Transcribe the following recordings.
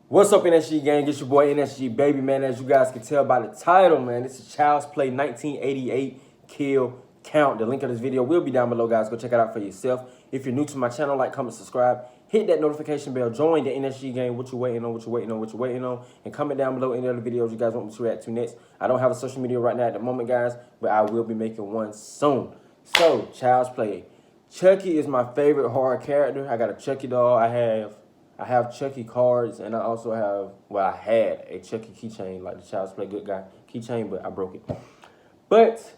What's up, N.S.G gang? It's your boy N.S.G, baby, man. As you guys can tell by the title, man, this is Child's Play 1988 Kill Count. The link of this video will be down below, guys. Go check it out for yourself. If you're new to my channel, like, comment, subscribe. Hit that notification bell. Join the N.S.G gang. What you waiting on, what you waiting on, what you waiting on. And comment down below any other videos you guys want me to react to next. I don't have a social media right now at the moment, guys, but I will be making one soon. So, Child's Play. Chucky is my favorite horror character. I got a Chucky doll. I have Chucky cards, and I also have, well, I had a Chucky keychain, like the Child's Play Good Guy keychain, but I broke it. But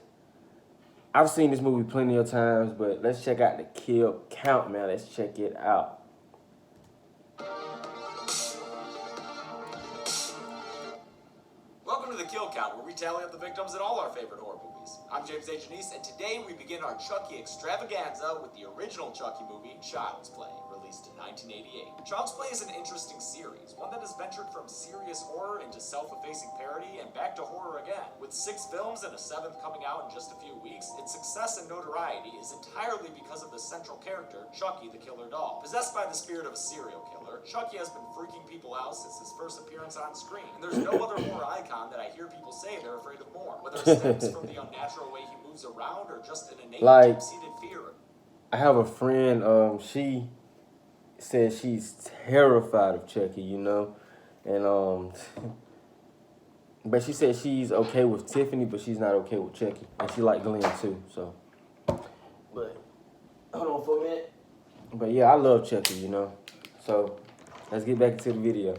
I've seen this movie plenty of times, but let's check out the kill count, man. Let's check it out. Welcome to the Kill Count, where we tally up the victims in all our favorite horror movies. I'm James H. and today we begin our Chucky extravaganza with the original Chucky movie, Child's Play, released in 1988. Child's Play is an interesting series, one that has ventured from serious horror into self-effacing parody and back to horror again. With 6 films and a 7th coming out in just a few weeks, its success and notoriety is entirely because of the central character, Chucky the Killer Doll. Possessed by the spirit of a serial killer, Chucky has been freaking people out since his first appearance on screen, and there's no other horror icon that I hear people say they're afraid of more, whether it stems from the unnatural way he moves around or just an innate deep-seated fear. I have a friend, she says she's terrified of Chucky, you know, and but she said she's okay with Tiffany, but she's not okay with Chucky, and she liked Glenn too. So, but hold on for a minute. But yeah, I love Chucky, you know. So let's get back into the video.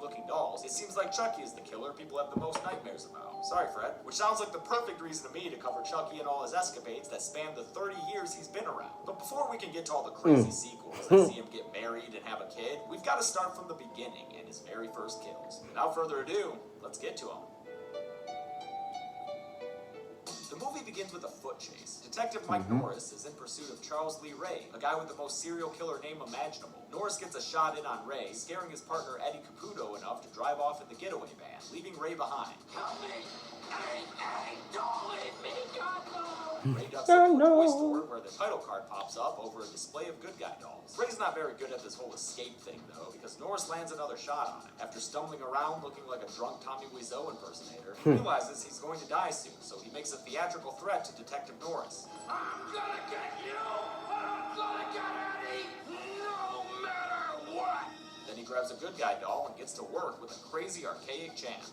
Looking dolls, it seems like Chucky is the killer people have the most nightmares about. Sorry, Fred. Which sounds like the perfect reason to me to cover Chucky and all his escapades that span the 30 years he's been around. But before we can get to all the crazy sequels and see him get married and have a kid, we've got to start from the beginning and his very first kills. Without further ado, let's get to him. The movie begins with a foot chase. Detective Mike Norris is in pursuit of Charles Lee Ray, a guy with the most serial killer name imaginable. Norris gets a shot in on Ray, scaring his partner Eddie Caputo enough to drive off in the getaway van, leaving Ray behind. Help me! Hey, don't leave me, God, no! Ray ducks into a toy store where the title card pops up over a display of good guy dolls. Ray's not very good at this whole escape thing, though, because Norris lands another shot on him. After stumbling around looking like a drunk Tommy Wiseau impersonator, he realizes he's going to die soon, so he makes a theatrical threat to Detective Norris. I'm gonna get you! I'm gonna get Eddie! No matter what! Then he grabs a good guy doll and gets to work with a crazy archaic chant.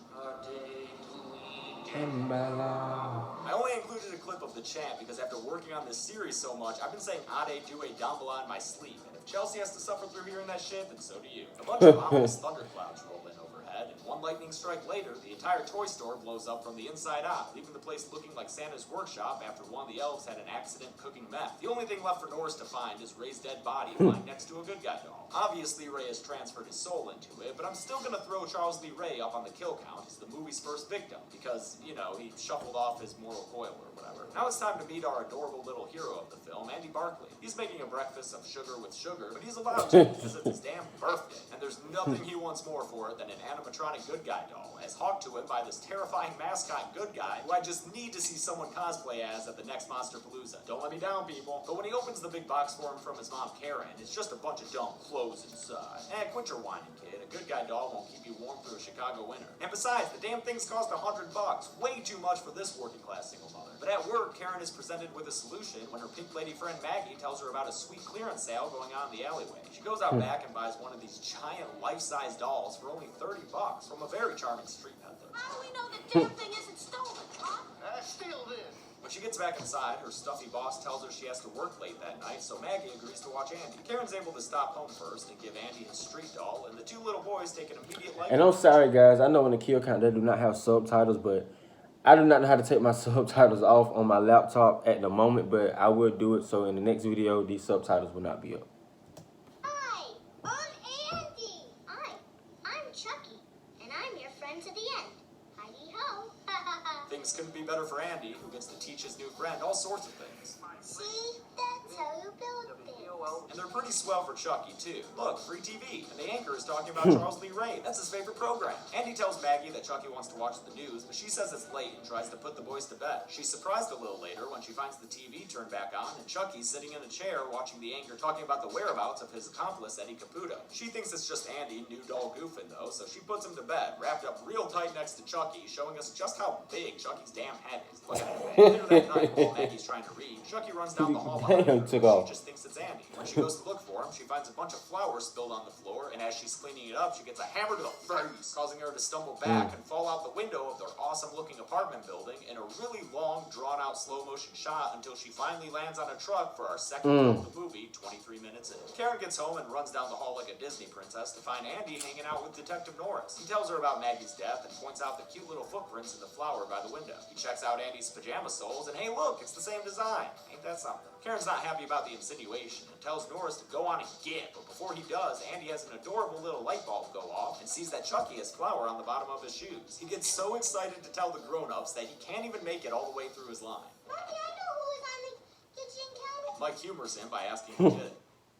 I only included a clip of the chant because after working on this series so much, I've been saying Ade Due Dambala in my sleep, and if Chelsea has to suffer through hearing that shit, then so do you. A bunch of ominous thunderclouds roll in overhead, and one lightning strike later, the entire toy store blows up from the inside out, leaving the place looking like Santa's workshop after one of the elves had an accident cooking meth. The only thing left for Norris to find is Ray's dead body lying next to a good guy doll. Obviously, Ray has transferred his soul into it, but I'm still gonna throw Charles Lee Ray up on the kill count as the movie's first victim, because, you know, he shuffled off his mortal coil or whatever. Now it's time to meet our adorable little hero of the film, Andy Barclay. He's making a breakfast of sugar with sugar, but he's allowed to because it's his damn birthday, and there's nothing he wants more for it than an animatronic good guy doll, as hawked to him by this terrifying mascot good guy, who I just need to see someone cosplay as at the next Monsterpalooza. Don't let me down, people. But when he opens the big box for him from his mom, Karen, it's just a bunch of dumb clothes inside. Quit your whining, kid. A good guy doll won't keep you warm through a Chicago winter. And besides, the damn things cost $100. Way too much for this working class single mother. But at work, Karen is presented with a solution when her pink lady friend Maggie tells her about a sweet clearance sale going on in the alleyway. She goes out back and buys one of these giant life-size dolls for only $30 from a very charming street peddler. How do we know the damn thing isn't stolen, huh? Steal this! When she gets back inside, her stuffy boss tells her she has to work late that night, so Maggie agrees to watch Andy. Karen's able to stop home first and give Andy his street doll, and the two little boys take an immediate liking. And I'm sorry, guys. I know in the kill count they do not have subtitles, but I do not know how to take my subtitles off on my laptop at the moment, but I will do it. So in the next video, these subtitles will not be up. Hi, I'm Andy. I'm Chucky, and I'm your friend to the end. Heidi-ho. Things couldn't be better for Andy, who gets to teach his new friend all sorts of things. See? That's how you build things. And they're pretty swell for Chucky, too. Look, free TV. And the anchor is talking about Charles Lee Ray. That's his favorite program. Andy tells Maggie that Chucky wants to watch the news, but she says it's late and tries to put the boys to bed. She's surprised a little later when she finds the TV turned back on and Chucky's sitting in a chair watching the anchor talking about the whereabouts of his accomplice, Eddie Caputo. She thinks it's just Andy, new doll goofing, though, so she puts him to bed, wrapped up real tight next to Chucky, showing us just how big Chucky's damn head is. Look at it. Later that night, while Maggie's trying to read, Chucky runs down the hall behind her. She just thinks it's Andy. When she goes to look for him, she finds a bunch of flowers spilled on the floor, and as she's cleaning it up, she gets a hammer to the face, causing her to stumble back and fall out the window of their awesome-looking apartment building in a really long, drawn-out, slow-motion shot until she finally lands on a truck for our second film of the movie, 23 minutes in. Karen gets home and runs down the hall like a Disney princess to find Andy hanging out with Detective Norris. He tells her about Maggie's death and points out the cute little footprints in the flower by the window. He checks out Andy's pajama soles, and hey, look, it's the same design. Ain't that something? Karen's not happy about the insinuation and tells Norris to go on and get, but before he does, Andy has an adorable little light bulb go off and sees that Chucky has flour on the bottom of his shoes. He gets so excited to tell the grown-ups that he can't even make it all the way through his line. Mommy, I know who was on the kitchen counter. Mike humors him by asking who did.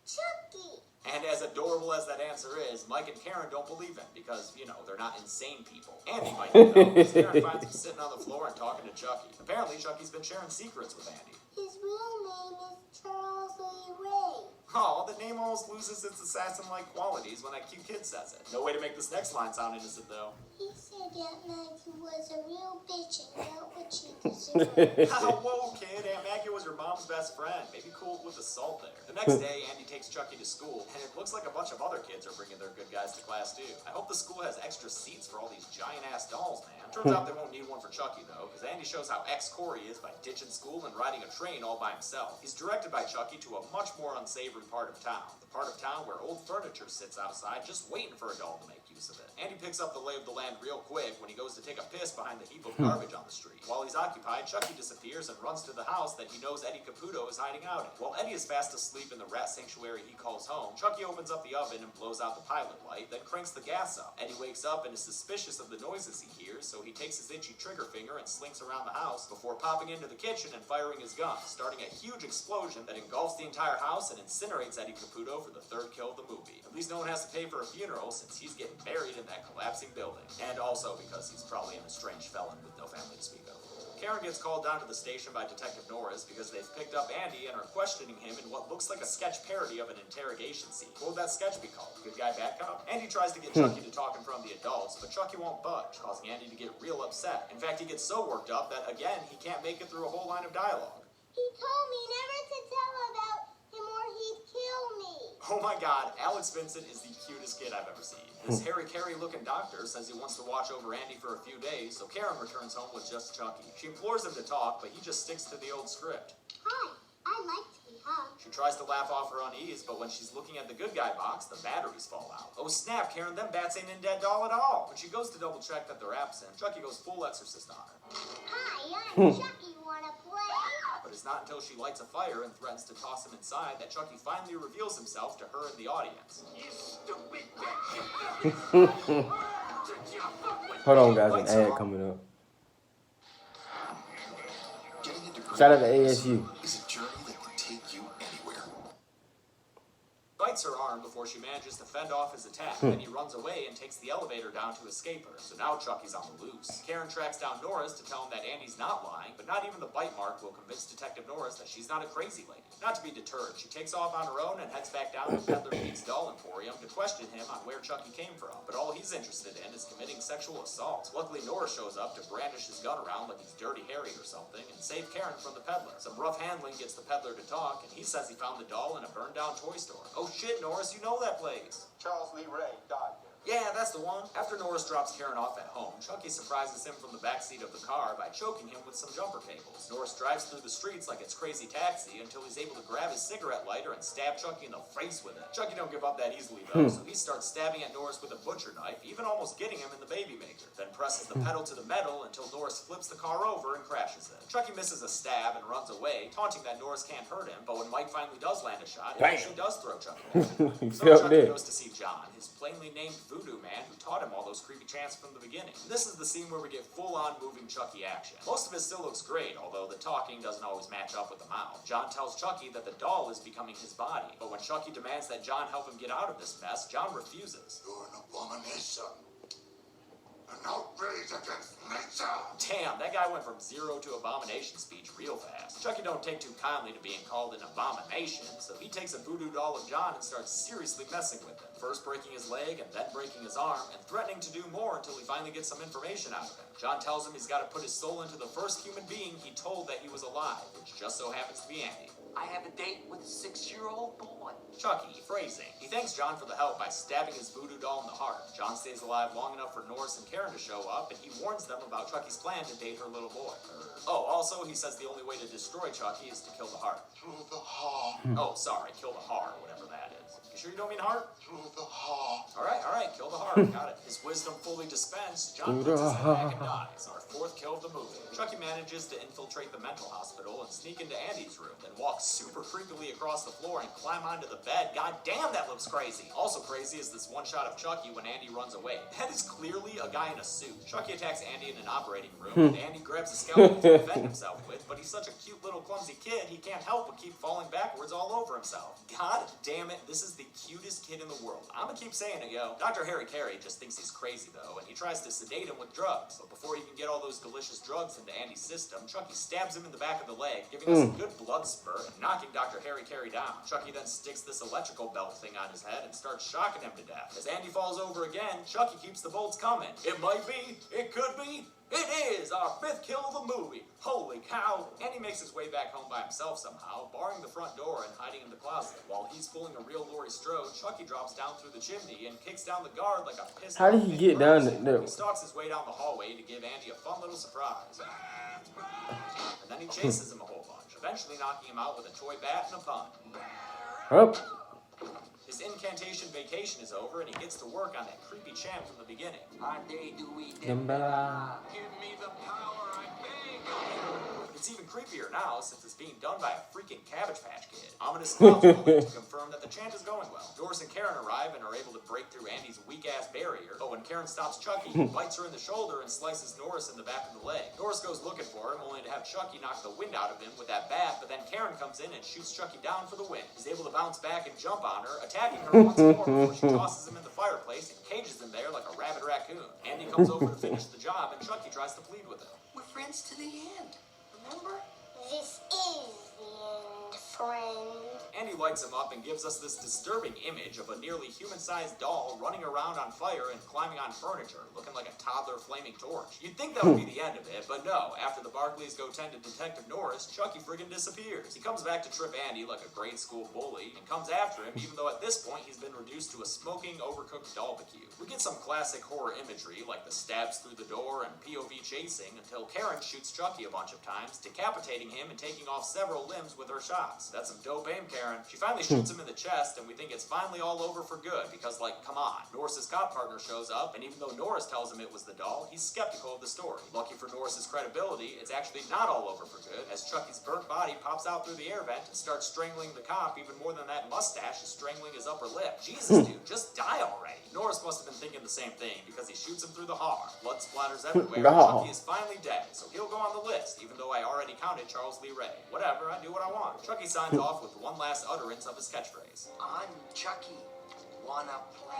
Chucky. And as adorable as that answer is, Mike and Karen don't believe him because, you know, they're not insane people. Andy might know because Karen finds him sitting on the floor and talking to Chucky. Apparently, Chucky's been sharing secrets with Andy. His real name is Charles Lee Ray. Oh, the name almost loses its assassin-like qualities when that cute kid says it. No way to make this next line sound innocent, though. He said that Maggie was a real bitch and got what she deserved. Whoa, kid. Aunt Maggie was your mom's best friend. Maybe cool with the salt there. The next day, Andy takes Chucky to school, and it looks like a bunch of other kids are bringing their good guys to class, too. I hope the school has extra seats for all these giant-ass dolls, man. Turns out they won't need one for Chucky, though, because Andy shows how ex-core he is by ditching school and riding a train all by himself. He's directed by Chucky to a much more unsavory part of town. The part of town where old furniture sits outside just waiting for a doll to make use of it. Andy picks up the lay of the land real quick when he goes to take a piss behind the heap of garbage on the street. While he's occupied, Chucky disappears and runs to the house that he knows Eddie Caputo is hiding out in. While Eddie is fast asleep in the rat sanctuary he calls home, Chucky opens up the oven and blows out the pilot light, then cranks the gas up. Eddie wakes up and is suspicious of the noises he hears, so he takes his itchy trigger finger and slinks around the house before popping into the kitchen and firing his gun, starting a huge explosion that engulfs the entire house and incinerates Eddie Caputo for the third kill of the movie. At least no one has to pay for a funeral since he's getting buried in that collapsing building. And also because he's probably an estranged felon with no family to speak of. Karen gets called down to the station by Detective Norris because they've picked up Andy and are questioning him in what looks like a sketch parody of an interrogation scene. What would that sketch be called? Good guy, bad cop? Andy tries to get Chucky to talk in front of the adults, but Chucky won't budge, causing Andy to get real upset. In fact, he gets so worked up that, again, he can't make it through a whole line of dialogue. He told me never to tell about him or he'd kill me. Oh my god, Alex Vincent is the cutest kid I've ever seen. This Harry Carey-looking doctor says he wants to watch over Andy for a few days, so Karen returns home with just Chucky. She implores him to talk, but he just sticks to the old script. Hi, I like to be hugged. She tries to laugh off her unease, but when she's looking at the good guy box, the batteries fall out. Oh snap, Karen, them bats ain't in Dead Doll at all. When she goes to double check that they're absent, Chucky goes full exorcist on her. Hi, I'm Chucky. Wanna play? But it's not until she lights a fire and threatens to toss him inside that Chucky finally reveals himself to her in the audience. You stupid bitch! Hold on, guys, an ad coming up. Shout out to ASU. Is a journey that can take you anywhere. Bites her arm before she manages to fend off his attack, then he runs away and takes the elevator down to escape her. So now Chucky's on the loose. Karen tracks down Norris to tell him that Andy's not lying, but not even the bite mark will convince Detective Norris that she's not a crazy lady. Not to be deterred, she takes off on her own and heads back down to Peddler Pete's Doll Emporium to question him on where Chucky came from. But all he's interested in is committing sexual assault. Luckily, Norris shows up to brandish his gun around like he's Dirty Harry or something and save Karen from the peddler. Some rough handling gets the peddler to talk, and he says he found the doll in a burned-down toy store. Oh shit, Norris, you know that place. Charles Lee Ray died there. Yeah, that's the one. After Norris drops Karen off at home, Chucky surprises him from the backseat of the car by choking him with some jumper cables. Norris drives through the streets like it's Crazy Taxi until he's able to grab his cigarette lighter and stab Chucky in the face with it. Chucky don't give up that easily though, so he starts stabbing at Norris with a butcher knife, even almost getting him in the baby maker. Then presses the pedal to the metal until Norris flips the car over and crashes it. Chucky misses a stab and runs away, taunting that Norris can't hurt him, but when Mike finally does land a shot, he actually does throw Chucky. He So felt Chucky dead. goes to see John, his plainly named voodoo man who taught him all those creepy chants from the beginning. This is the scene where we get full-on moving Chucky action. Most of it still looks great, although the talking doesn't always match up with the mouth. John tells Chucky that the doll is becoming his body, but when Chucky demands that John help him get out of this mess, John refuses. You're an abomination. An outrage against nature. Damn, that guy went from zero to abomination speech real fast. Chucky don't take too kindly to being called an abomination, so he takes a voodoo doll of John and starts seriously messing with him. First breaking his leg and then breaking his arm, and threatening to do more until he finally gets some information out of him. John tells him he's got to put his soul into the first human being he told that he was alive, which just so happens to be Andy. I have a date with a 6-year-old boy. Chucky, phrasing. He thanks John for the help by stabbing his voodoo doll in the heart. John stays alive long enough for Norris and Karen to show up, and he warns them about Chucky's plan to date her little boy. Oh, also, he says the only way to destroy Chucky is to kill the heart. Through the heart. Oh, sorry, kill the heart, whatever that is. You sure you don't mean heart? Through the heart. Alright, kill the heart, got it. His wisdom fully dispensed, John puts his head back and dies. Our fourth kill of the movie. Chucky manages to infiltrate the mental hospital and sneak into Andy's room, then walk super creepily across the floor and climb onto the bed. God damn, that looks crazy. Also crazy is this one shot of Chucky when Andy runs away. That is clearly a guy in a suit. Chucky attacks Andy in an operating room, and Andy grabs a scalpel to defend himself with, but he's such a cute little clumsy kid, he can't help but keep falling backwards all over himself. God damn it, this is the cutest kid in the world. I'ma keep saying it, yo. Dr. Harry Carey just thinks he's crazy, though, and he tries to sedate him with drugs. But before he can get all those delicious drugs into Andy's system, Chucky stabs him in the back of the leg, giving us a good blood spurt and knocking Dr. Harry Carey down. Chucky then sticks this electrical belt thing on his head and starts shocking him to death. As Andy falls over again, Chucky keeps the bolts coming. It might be, it could be, it is our fifth kill of the movie. Holy cow. Andy makes his way back home by himself somehow, barring the front door and hiding in the closet. While he's pulling a real Laurie Strode, Chucky drops down through the chimney and kicks down the guard like a pissed How did he get down there? He stalks his way down the hallway to give Andy a fun little surprise. And then he chases him a whole bunch, eventually knocking him out with a toy bat and a pun. Up. His incantation vacation is over, and he gets to work on that creepy chant from the beginning. Ade Dewey Dembala. Give me the power, I beg. It's even creepier now, since it's being done by a freaking Cabbage Patch Kid. Ominous clouds will wait to confirm that the chant is going well. Doris and Karen arrive and are able to break through Andy's weak-ass barrier. But when Karen stops Chucky, he bites her in the shoulder and slices Norris in the back of the leg. Norris goes looking for him, only to have Chucky knock the wind out of him with that bat, but then Karen comes in and shoots Chucky down for the win. He's able to bounce back and jump on her, attacking her once more before she tosses him in the fireplace and cages him there like a rabid raccoon. Andy comes over to finish the job, and Chucky tries to plead with him. We're friends to the end. Remember? This is the end, friend. Andy lights him up and gives us this disturbing image of a nearly human-sized doll running around on fire and climbing on furniture, looking like a toddler flaming torch. You'd think that would be the end of it, but no. After the Barclays go tend to Detective Norris, Chucky friggin' disappears. He comes back to trip Andy like a grade school bully and comes after him, even though at this point he's been reduced to a smoking, overcooked barbecue. We get some classic horror imagery, like the stabs through the door and POV chasing, until Karen shoots Chucky a bunch of times, decapitating him and taking off several limbs with her shots. That's some dope aim, Karen. She finally shoots him in the chest, and we think it's finally all over for good, because, like, come on. Norris's cop partner shows up, and even though Norris tells him it was the doll, he's skeptical of the story. Lucky for Norris's credibility, it's actually not all over for good, as Chucky's burnt body pops out through the air vent and starts strangling the cop even more than that mustache is strangling his upper lip. Jesus, dude, just die already. Norris must have been thinking the same thing, because he shoots him through the heart. Blood splatters everywhere. No. Chucky is finally dead, so he'll go on the list, even though I already counted Charles Lee Ray. Whatever, I do what I want. Chucky signs off with one last utterance of his catchphrase. I'm Chucky. Wanna play?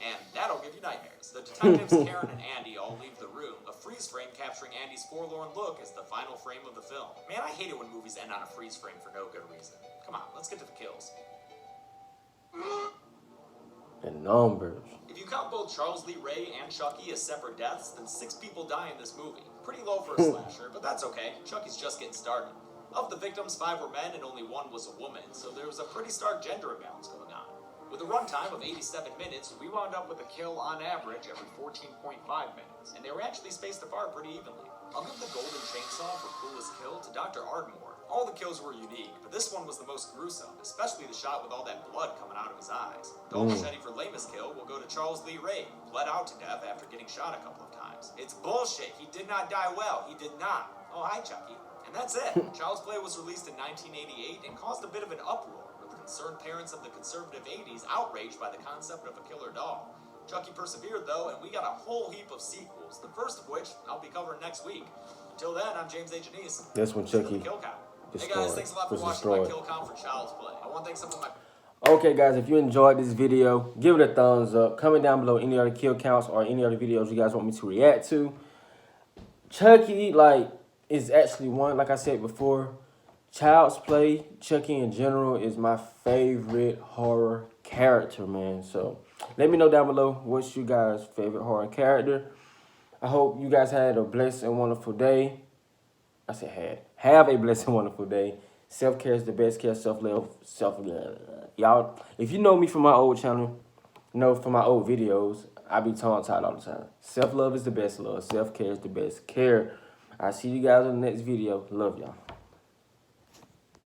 And that'll give you nightmares. The detectives, Karen and Andy, all leave the room, a freeze frame capturing Andy's forlorn look as the final frame of the film. Man, I hate it when movies end on a freeze frame for no good reason. Come on, let's get to the kills. The numbers. If you count both Charles Lee Ray and Chucky as separate deaths, then 6 people die in this movie. Pretty low for a slasher, but that's okay. Chucky's just getting started. Of the victims, 5 were men and only 1 was a woman, so there was a pretty stark gender imbalance going on. With a runtime of 87 minutes, we wound up with a kill on average every 14.5 minutes, and they were actually spaced apart pretty evenly. I'll give the golden chainsaw for coolest kill to Dr. Ardmore. All the kills were unique, but this one was the most gruesome, especially the shot with all that blood coming out of his eyes. The machete for lamest kill will go to Charles Lee Ray, who bled out to death after getting shot a couple of times. It's bullshit. He did not die well. He did not. Oh, hi, Chucky. And that's it. Child's Play was released in 1988 and caused a bit of an uproar, with the concerned parents of the conservative 80s outraged by the concept of a killer dog. Chucky persevered, though, and we got a whole heap of sequels, the first of which I'll be covering next week. Until then, I'm James A. Janice. That's when Chucky Kill Count. Hey destroyed, guys, thanks a lot for was watching destroyed. my Kill Count for Child's Play. I want to thank some of my... Okay, guys, if you enjoyed this video, give it a thumbs up. Comment down below any other kill counts or any other videos you guys want me to react to. Chucky, like, is actually one, like I said before, Child's Play, Chucky in general, is my favorite horror character, man. So, let me know down below what's you guys' favorite horror character. I hope you guys had a blessed and wonderful day. I said had. Have a blessed and wonderful day. Self-care is the best care. Self-love. Y'all, if you know me from my old channel, know from my old videos, I be tongue-tied all the time. Self-love is the best love. Self-care is the best care. I'll see you guys in the next video. Love y'all.